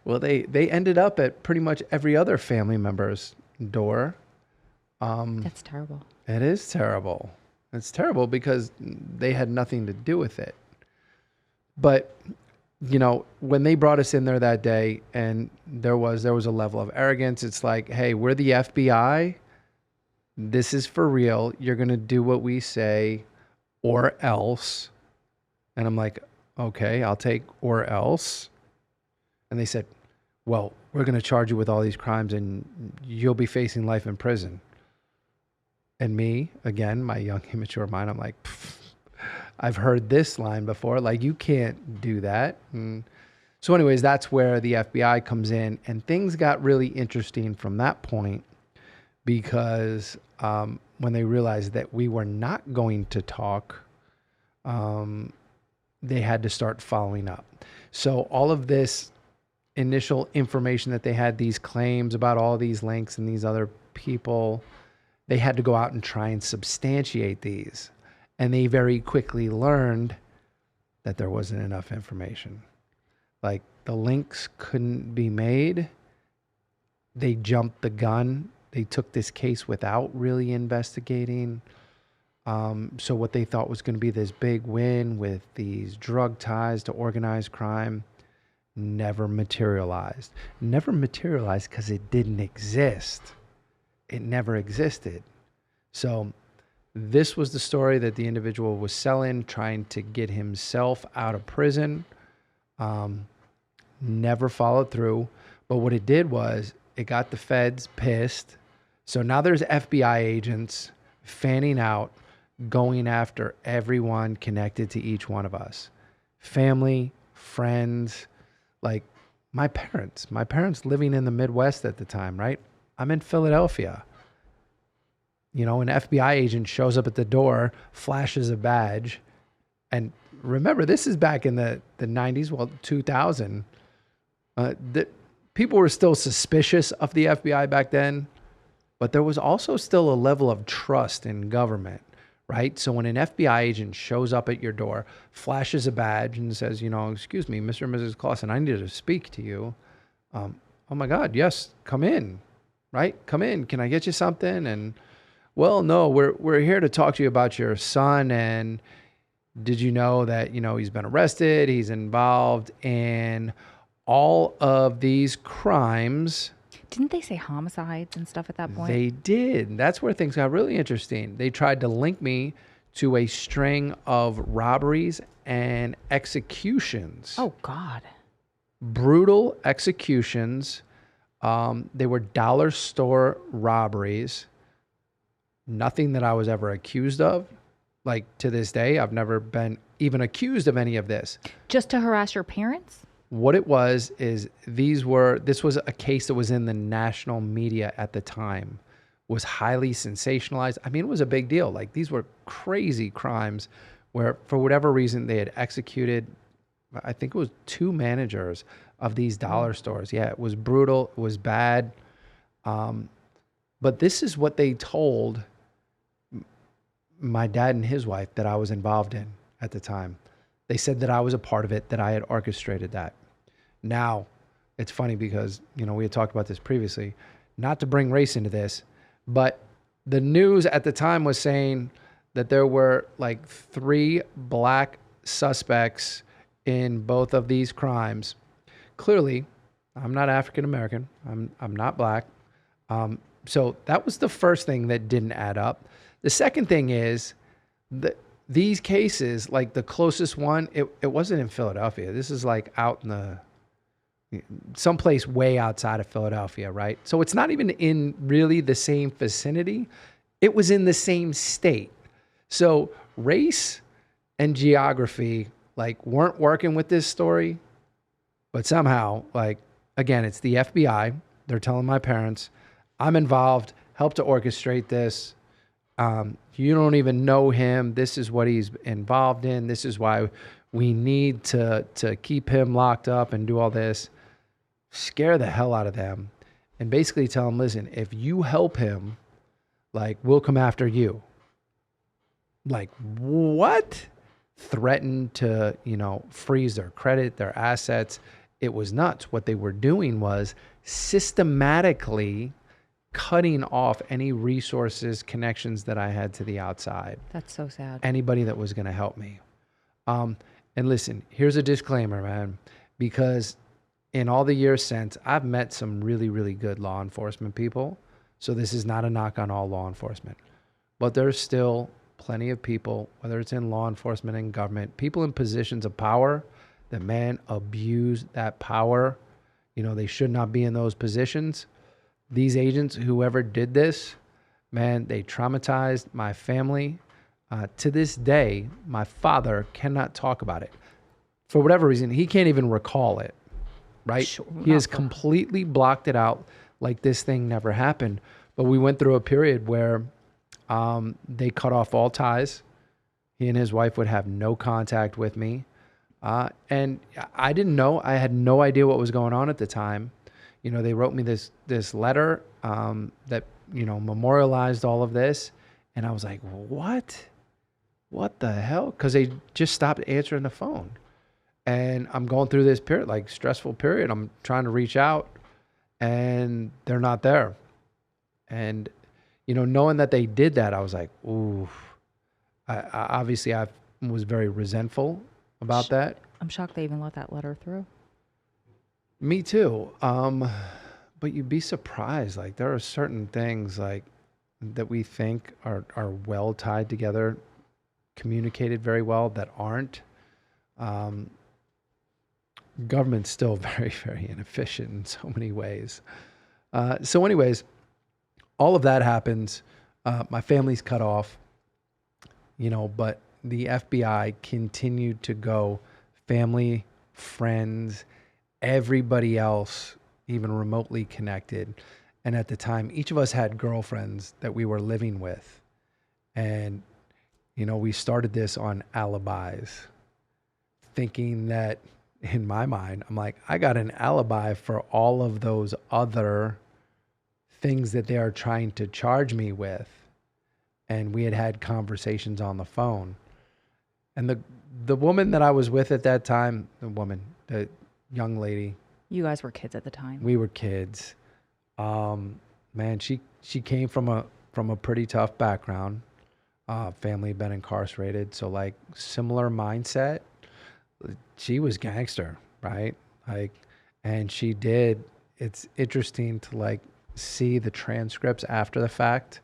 well, they ended up at pretty much every other family member's door. That's terrible. It is terrible. It's terrible because they had nothing to do with it. But, you know, when they brought us in there that day and there was a level of arrogance, it's like, hey, we're the FBI. This is for real. You're going to do what we say or else. And I'm like, okay, I'll take or else. And they said, well, we're going to charge you with all these crimes and you'll be facing life in prison. And me, again, my young, immature mind, I'm like, I've heard this line before. Like, you can't do that. And so anyways, that's where the FBI comes in. And things got really interesting from that point because when they realized that we were not going to talk, they had to start following up. So all of this initial information that they had, these claims about all these links and these other people, they had to go out and try and substantiate these. And they very quickly learned that there wasn't enough information. Like, the links couldn't be made. They jumped the gun. They took this case without really investigating. So what they thought was going to be this big win with these drug ties to organized crime never materialized. Never materialized because it didn't exist. It never existed. So this was the story that the individual was selling, trying to get himself out of prison. Never followed through. But what it did was it got the feds pissed. So now there's FBI agents fanning out, going after everyone connected to each one of us. Family, friends, like my parents living in the Midwest at the time, right? I'm in Philadelphia. An FBI agent shows up at the door, flashes a badge. And remember, this is back in the 90s, 2000. People were still suspicious of the FBI back then, but there was also still a level of trust in government, right? So when an FBI agent shows up at your door, flashes a badge and says, excuse me, Mr. and Mrs. Clausen, I need to speak to you. Oh my God, yes, come in, right? Come in. Can I get you something? And well, no, we're here to talk to you about your son. And did you know that, he's been arrested? He's involved in all of these crimes. Didn't they say homicides and stuff at that point? They did. That's where things got really interesting. They tried to link me to a string of robberies and executions. Oh, God. Brutal executions. They were dollar store robberies. Nothing that I was ever accused of. Like to this day, I've never been even accused of any of this. Just to harass your parents? What it was is this was a case that was in the national media at the time, was highly sensationalized. I mean, it was a big deal. Like these were crazy crimes where for whatever reason they had executed, I think it was 2 managers of these dollar stores. Yeah, it was brutal. It was bad. But this is what they told my dad and his wife that I was involved in at the time. They said that I was a part of it, that I had orchestrated that. Now, it's funny because, we had talked about this previously, not to bring race into this, but the news at the time was saying that there were like 3 black suspects in both of these crimes. Clearly, I'm not African American. I'm not black. So that was the first thing that didn't add up. The second thing is that these cases, like the closest one, it wasn't in Philadelphia. This is like out in someplace way outside of Philadelphia, right? So it's not even in really the same vicinity. It was in the same state. So race and geography weren't working with this story, but somehow, again, it's the FBI. They're telling my parents, I'm involved, helped to orchestrate this. You don't even know him. This is what he's involved in. This is why we need to keep him locked up and do all this. Scare the hell out of them and basically tell them, listen, if you help him, we'll come after you. What? Threaten to, freeze their credit, their assets. It was nuts. What they were doing was systematically cutting off any resources, connections that I had to the outside. That's so sad. Anybody that was going to help me. And listen, here's a disclaimer, man, because in all the years since, I've met some really, really good law enforcement people. So this is not a knock on all law enforcement, but there's still plenty of people, whether it's in law enforcement and government, people in positions of power that, man, abuse that power. They should not be in those positions. These agents, whoever did this, man, they traumatized my family. To this day, my father cannot talk about it. For whatever reason, he can't even recall it, right? Sure, he has completely blocked it out like this thing never happened. But we went through a period where they cut off all ties. He and his wife would have no contact with me. And I didn't know. I had no idea what was going on at the time. They wrote me this letter that, memorialized all of this. And I was like, what? What the hell? Because they just stopped answering the phone. And I'm going through this period, stressful period. I'm trying to reach out and they're not there. And, knowing that they did that, I was like, ooh. Obviously, I was very resentful about that. I'm shocked they even let that letter through. Me too. But you'd be surprised. There are certain things that we think are well tied together, communicated very well, that aren't. Government's still very, very inefficient in so many ways. So anyways, all of that happens. My family's cut off, but the FBI continued to go, family, friends, everybody else, even remotely connected. And at the time, each of us had girlfriends that we were living with. And, we started this on alibis, thinking that in my mind, I'm like, I got an alibi for all of those other things that they are trying to charge me with. And we had conversations on the phone. And the woman that I was with at that time, the young lady. You guys were kids at the time. We were kids. Man, she came from a pretty tough background. Family had been incarcerated, so like similar mindset. She was gangster, right? Like, and she did. It's interesting to like see the transcripts after the fact.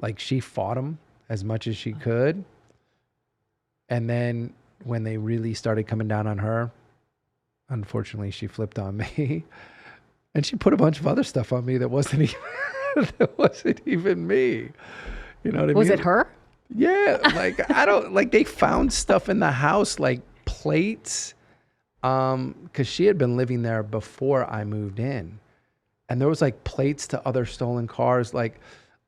Like she fought him as much as she could. And then when they really started coming down on her, unfortunately, she flipped on me. And she put a bunch of other stuff on me that wasn't even me. You know what I mean? Was it her? Yeah. Like, they found stuff in the house, like plates, because she had been living there before I moved in. And there was like plates to other stolen cars, like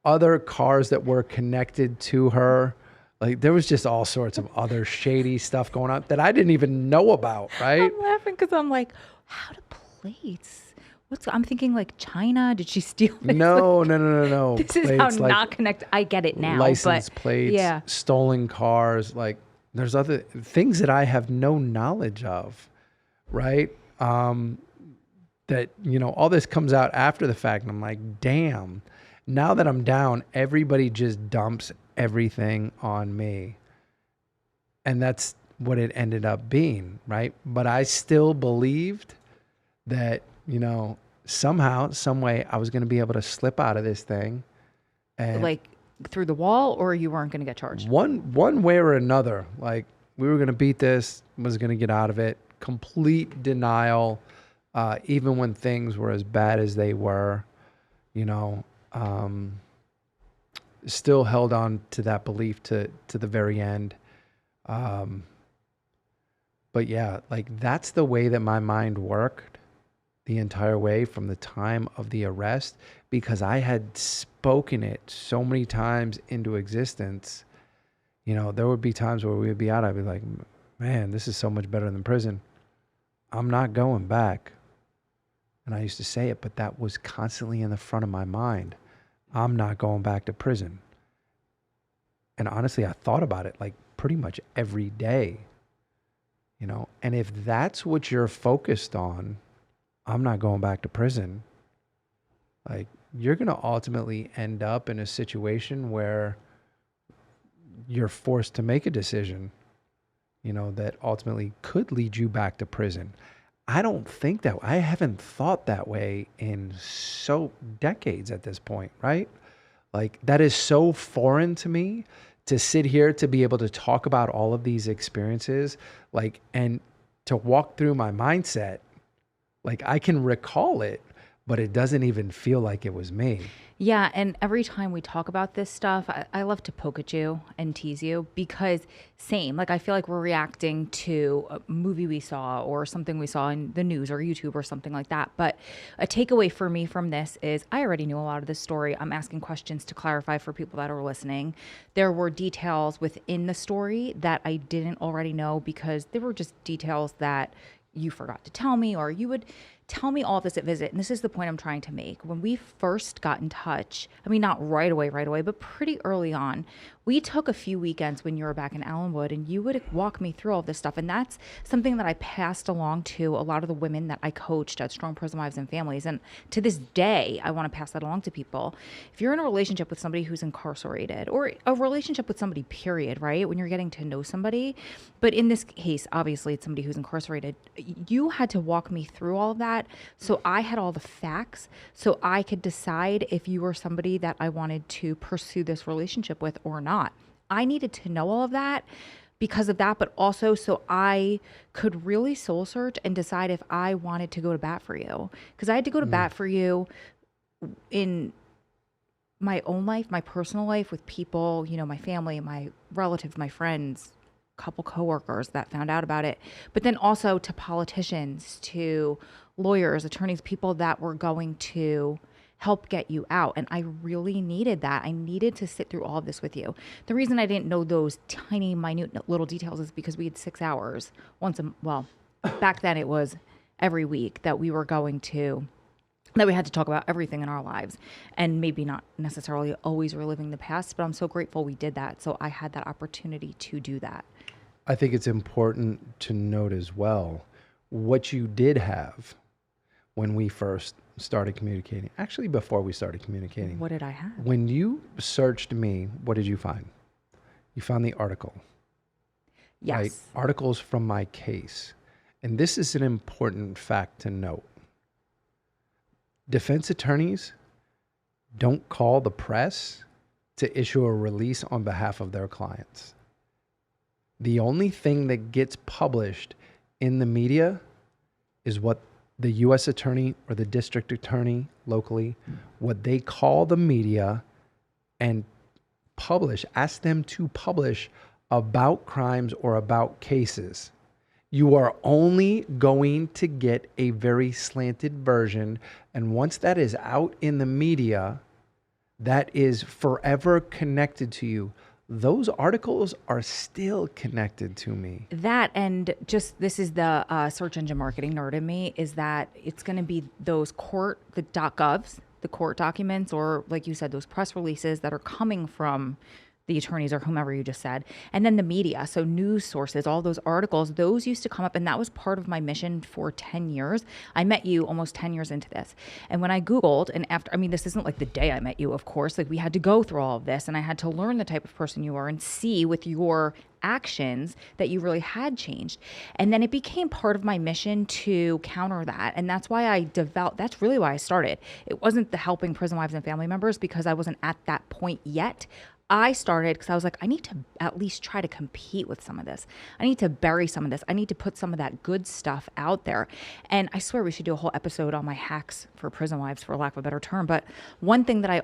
other cars that were connected to her. Like there was just all sorts of other shady stuff going on that I didn't even know about, right? I'm laughing because I'm like, how do plates? I'm thinking like China. Did she steal this? No. This plates, is how like not connected. I get it now. License but plates, yeah. stolen cars. Like there's other things that I have no knowledge of, right? That, all this comes out after the fact. And I'm like, damn, now that I'm down, everybody just dumps everything on me. And that's what it ended up being, right? But I still believed that, somehow, some way I was going to be able to slip out of this thing. And like through the wall, or you weren't going to get charged? One way or another, like we were going to beat this, was going to get out of it. Complete denial, even when things were as bad as they were, still held on to that belief to the very end. But yeah, like that's the way that my mind worked the entire way from the time of the arrest, because I had spoken it so many times into existence. There would be times where we would be out. I'd be like, man, this is so much better than prison. I'm not going back. And I used to say it, but that was constantly in the front of my mind. I'm not going back to prison. And honestly, I thought about it like pretty much every day, and if that's what you're focused on, I'm not going back to prison. Like you're going to ultimately end up in a situation where you're forced to make a decision, that ultimately could lead you back to prison. I don't think that. I haven't thought that way in so decades at this point, right? Like that is so foreign to me to sit here to be able to talk about all of these experiences, like, and to walk through my mindset. Like I can recall it, but it doesn't even feel like it was me. Yeah, and every time we talk about this stuff, I love to poke at you and tease you because same, like I feel like we're reacting to a movie we saw or something we saw in the news or YouTube or something like that. But a takeaway for me from this is I already knew a lot of this story. I'm asking questions to clarify for people that are listening. There were details within the story that I didn't already know because they were just details that you forgot to tell me, or you would tell me all of this at visit. And this is the point I'm trying to make. When we first got in touch, I mean, not right away, but pretty early on, we took a few weekends when you were back in Allenwood and you would walk me through all this stuff. And that's something that I passed along to a lot of the women that I coached at Strong Prison Wives and Families. And to this day, I want to pass that along to people. If you're in a relationship with somebody who's incarcerated, or a relationship with somebody, period, right? When you're getting to know somebody, but in this case, obviously it's somebody who's incarcerated, you had to walk me through all of that. So I had all the facts so I could decide if you were somebody that I wanted to pursue this relationship with or not. I needed to know all of that because of that, but also so I could really soul search and decide if I wanted to go to bat for you. Because I had to go to bat for you in my own life, my personal life with people, my family, my relatives, my friends, couple coworkers that found out about it, but then also to politicians, to lawyers, attorneys, people that were going to help get you out. And I really needed that. I needed to sit through all of this with you. The reason I didn't know those tiny, minute little details is because we had 6 hours back then it was every week that we were going to that we had to talk about everything in our lives, and maybe not necessarily always reliving the past, but I'm so grateful we did that. So I had that opportunity to do that. I think it's important to note as well what you did have when we first started communicating. Actually, before we started communicating. What did I have? When you searched me, what did you find? You found the article. Yes. Right? Articles from my case. And this is an important fact to note. Defense attorneys don't call the press to issue a release on behalf of their clients. The only thing that gets published in the media is what the U.S. attorney or the district attorney locally, what they call the media, and ask them to publish about crimes or about cases. You are only going to get a very slanted version. And once that is out in the media, that is forever connected to you. Those articles are still connected to me. That, and just this is the search engine marketing nerd in me, is that it's going to be those the .govs, the court documents, or like you said, those press releases that are coming from the attorneys or whomever you just said, and then the media. So news sources, all those articles, those used to come up, and that was part of my mission for 10 years. I met you almost 10 years into this. And when I Googled, and this isn't like the day I met you, of course, like we had to go through all of this, and I had to learn the type of person you are and see with your actions that you really had changed. And then it became part of my mission to counter that. And that's why that's really why I started. It wasn't the helping prison wives and family members, because I wasn't at that point yet. I started because I was like, I need to at least try to compete with some of this. I need to bury some of this. I need to put some of that good stuff out there. And I swear we should do a whole episode on my hacks for prison wives, for lack of a better term. But one thing that I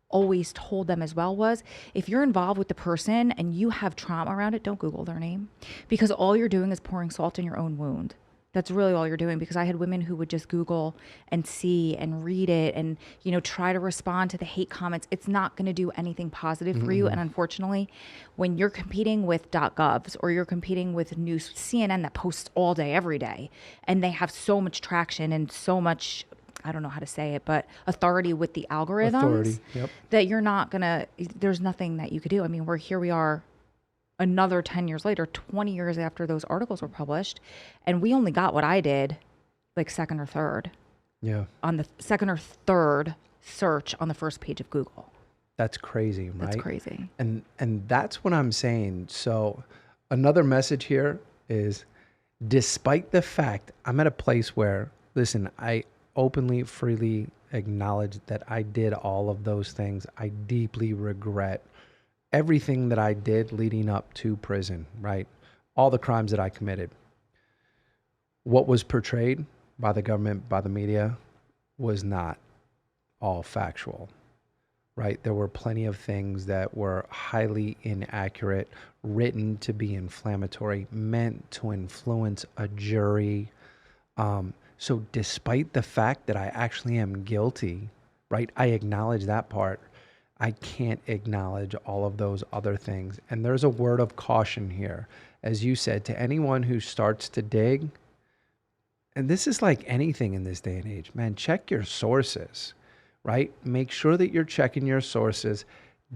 always told them as well was, if you're involved with the person and you have trauma around it, don't Google their name, because all you're doing is pouring salt in your own wound. That's really all you're doing, because I had women who would just Google and see and read it and, try to respond to the hate comments. It's not going to do anything positive for you. And unfortunately, when you're competing with .govs or you're competing with news, CNN that posts all day, every day, and they have so much traction and so much, I don't know how to say it, but authority with the algorithms, that you're not going to, there's nothing that you could do. I mean, here we are another 10 years later, 20 years after those articles were published, and we only got what I did like second or third. Yeah. On the second or third search on the first page of Google. That's crazy, right? That's crazy. And that's what I'm saying. So another message here is, despite the fact I'm at a place where, listen, I openly, freely acknowledge that I did all of those things. I deeply regret everything that I did leading up to prison, right? All the crimes that I committed. What was portrayed by the government, by the media, was not all factual, right? There were plenty of things that were highly inaccurate, written to be inflammatory, meant to influence a jury. So despite the fact that I actually am guilty, right? I acknowledge that part. I can't acknowledge all of those other things. And there's a word of caution here. As you said, to anyone who starts to dig, and this is like anything in this day and age, man, check your sources, right? Make sure that you're checking your sources,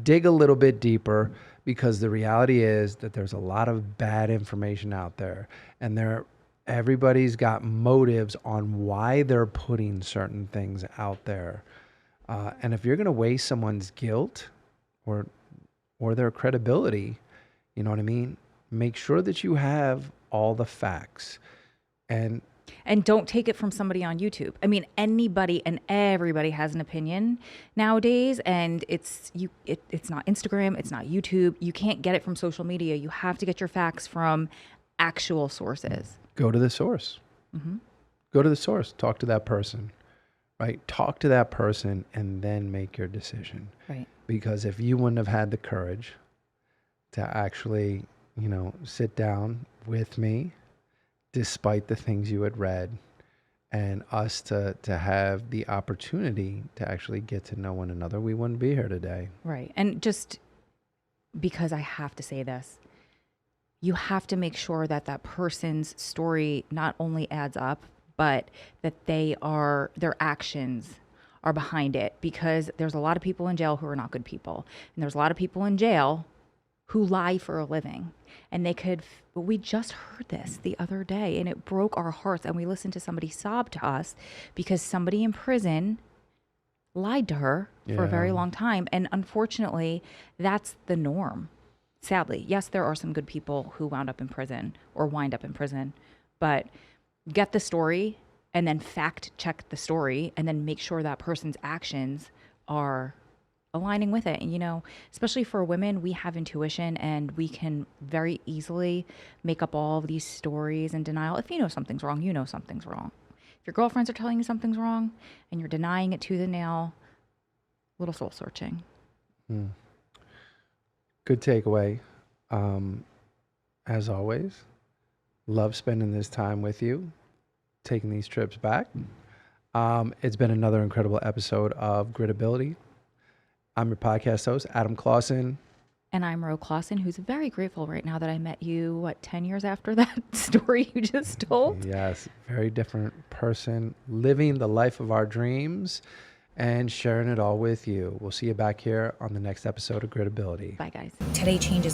dig a little bit deeper, because the reality is that there's a lot of bad information out there, and everybody's got motives on why they're putting certain things out there. And if you're going to weigh someone's guilt or their credibility, you know what I mean? Make sure that you have all the facts. And don't take it from somebody on YouTube. I mean, anybody and everybody has an opinion nowadays, and it's not Instagram, it's not YouTube. You can't get it from social media. You have to get your facts from actual sources. Go to the source. Mm-hmm. Go to the source. Talk to that person. right? Talk to that person and then make your decision. Right. Because if you wouldn't have had the courage to actually, sit down with me, despite the things you had read, and us to have the opportunity to actually get to know one another, we wouldn't be here today. Right. And just because I have to say this, you have to make sure that that person's story not only adds up, but that their actions are behind it, because there's a lot of people in jail who are not good people. And there's a lot of people in jail who lie for a living. And we just heard this the other day and it broke our hearts. And we listened to somebody sob to us because somebody in prison lied to her for a very long time. And unfortunately, that's the norm. Sadly, yes, there are some good people who wound up in prison or wind up in prison, but get the story and then fact check the story and then make sure that person's actions are aligning with it. And, especially for women, we have intuition and we can very easily make up all of these stories and denial. If you know something's wrong, you know something's wrong. If your girlfriends are telling you something's wrong and you're denying it to the nail, little soul searching. Good takeaway. As always, love spending this time with you, taking these trips back. It's been another incredible episode of Gritability. I'm your podcast host, Adam Clausen. And I'm Ro Clausen, who's very grateful right now that I met you, 10 years after that story you just told? Yes, very different person, living the life of our dreams and sharing it all with you. We'll see you back here on the next episode of Gritability. Bye, guys. Today changes my